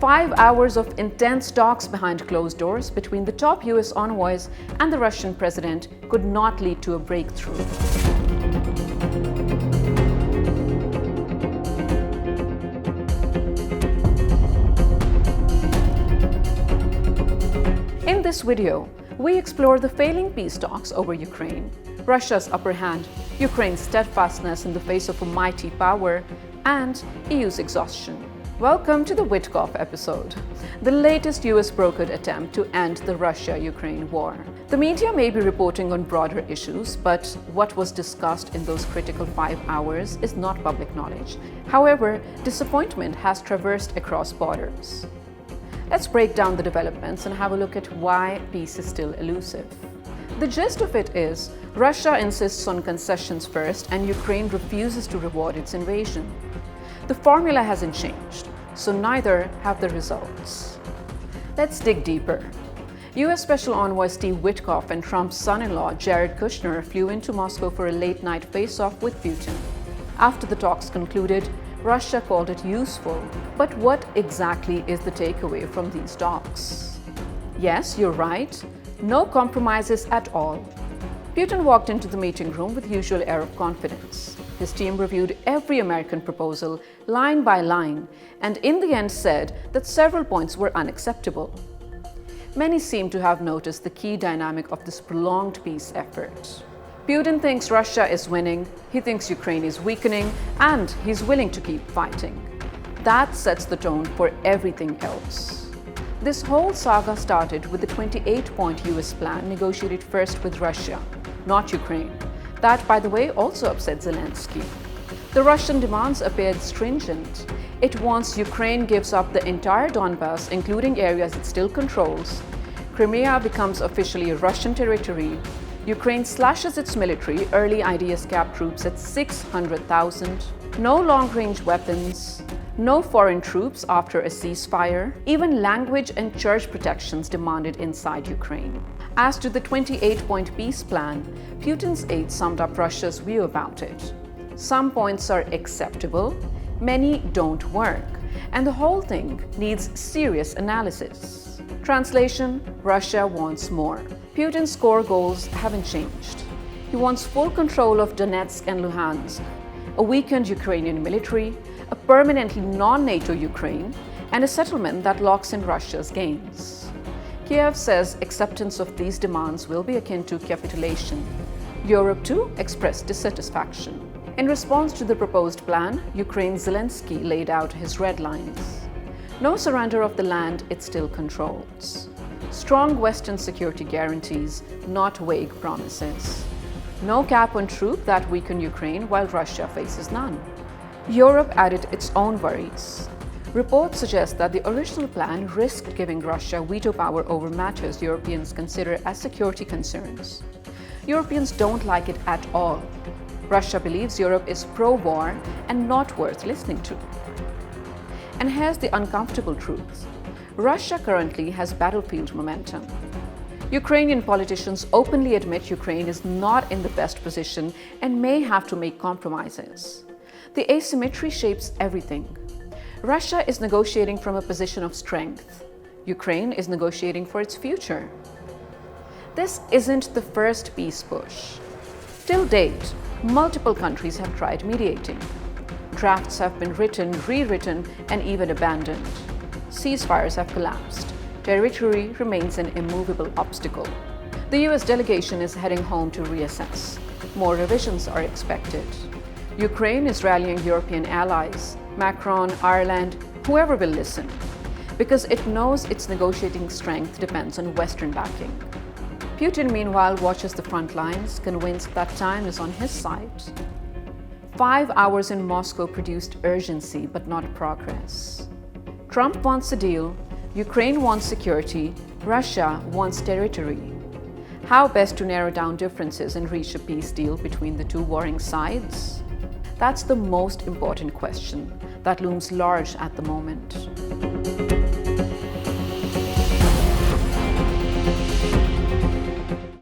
5 hours of intense talks behind closed doors between the top US envoys and the Russian president could not lead to a breakthrough. In this video, we explore the failing peace talks over Ukraine, Russia's upper hand, Ukraine's steadfastness in the face of a mighty power, and EU's exhaustion. Welcome to the Witkoff episode, the latest US-brokered attempt to end the Russia-Ukraine war. The media may be reporting on broader issues, but what was discussed in those critical 5 hours is not public knowledge. However, disappointment has traversed across borders. Let's break down the developments and have a look at why peace is still elusive. The gist of it is, Russia insists on concessions first and Ukraine refuses to reward its invasion. The formula hasn't changed, so neither have the results. Let's dig deeper. US Special Envoy Steve Witkoff and Trump's son-in-law Jared Kushner flew into Moscow for a late-night face-off with Putin. After the talks concluded, Russia called it useful. But what exactly is the takeaway from these talks? Yes, you're right. No compromises at all. Putin walked into the meeting room with usual air of confidence. His team reviewed every American proposal line by line and in the end said that several points were unacceptable. Many seem to have noticed the key dynamic of this prolonged peace effort. Putin thinks Russia is winning, he thinks Ukraine is weakening, and he's willing to keep fighting. That sets the tone for everything else. This whole saga started with the 28-point US plan negotiated first with Russia, not Ukraine. That, by the way, also upset Zelensky. The Russian demands appeared stringent. It wants Ukraine gives up the entire Donbas, including areas it still controls. Crimea becomes officially Russian territory. Ukraine slashes its military, early IDS-cap troops at 600,000. No long-range weapons. No foreign troops after a ceasefire. Even language and church protections demanded inside Ukraine. As to the 28-point peace plan, Putin's aides summed up Russia's view about it. Some points are acceptable, many don't work, and the whole thing needs serious analysis. Translation: Russia wants more. Putin's core goals haven't changed. He wants full control of Donetsk and Luhansk, a weakened Ukrainian military, a permanently non-NATO Ukraine, and a settlement that locks in Russia's gains. Kiev says acceptance of these demands will be akin to capitulation. Europe, too, expressed dissatisfaction. In response to the proposed plan, Ukraine's Zelensky laid out his red lines. No surrender of the land it still controls. Strong Western security guarantees, not vague promises. No cap on troops that weaken Ukraine while Russia faces none. Europe added its own worries. Reports suggest that the original plan risked giving Russia veto power over matters Europeans consider as security concerns. Europeans don't like it at all. Russia believes Europe is pro-war and not worth listening to. And here's the uncomfortable truth. Russia currently has battlefield momentum. Ukrainian politicians openly admit Ukraine is not in the best position and may have to make compromises. The asymmetry shapes everything. Russia is negotiating from a position of strength. Ukraine is negotiating for its future. This isn't the first peace push. Till date, multiple countries have tried mediating. Drafts have been written, rewritten, and even abandoned. Ceasefires have collapsed. Territory remains an immovable obstacle. The US delegation is heading home to reassess. More revisions are expected. Ukraine is rallying European allies, Macron, Ireland, whoever will listen, because it knows its negotiating strength depends on Western backing. Putin, meanwhile, watches the front lines, convinced that time is on his side. 5 hours in Moscow produced urgency, but not progress. Trump wants a deal, Ukraine wants security, Russia wants territory. How best to narrow down differences and reach a peace deal between the two warring sides? That's the most important question that looms large at the moment.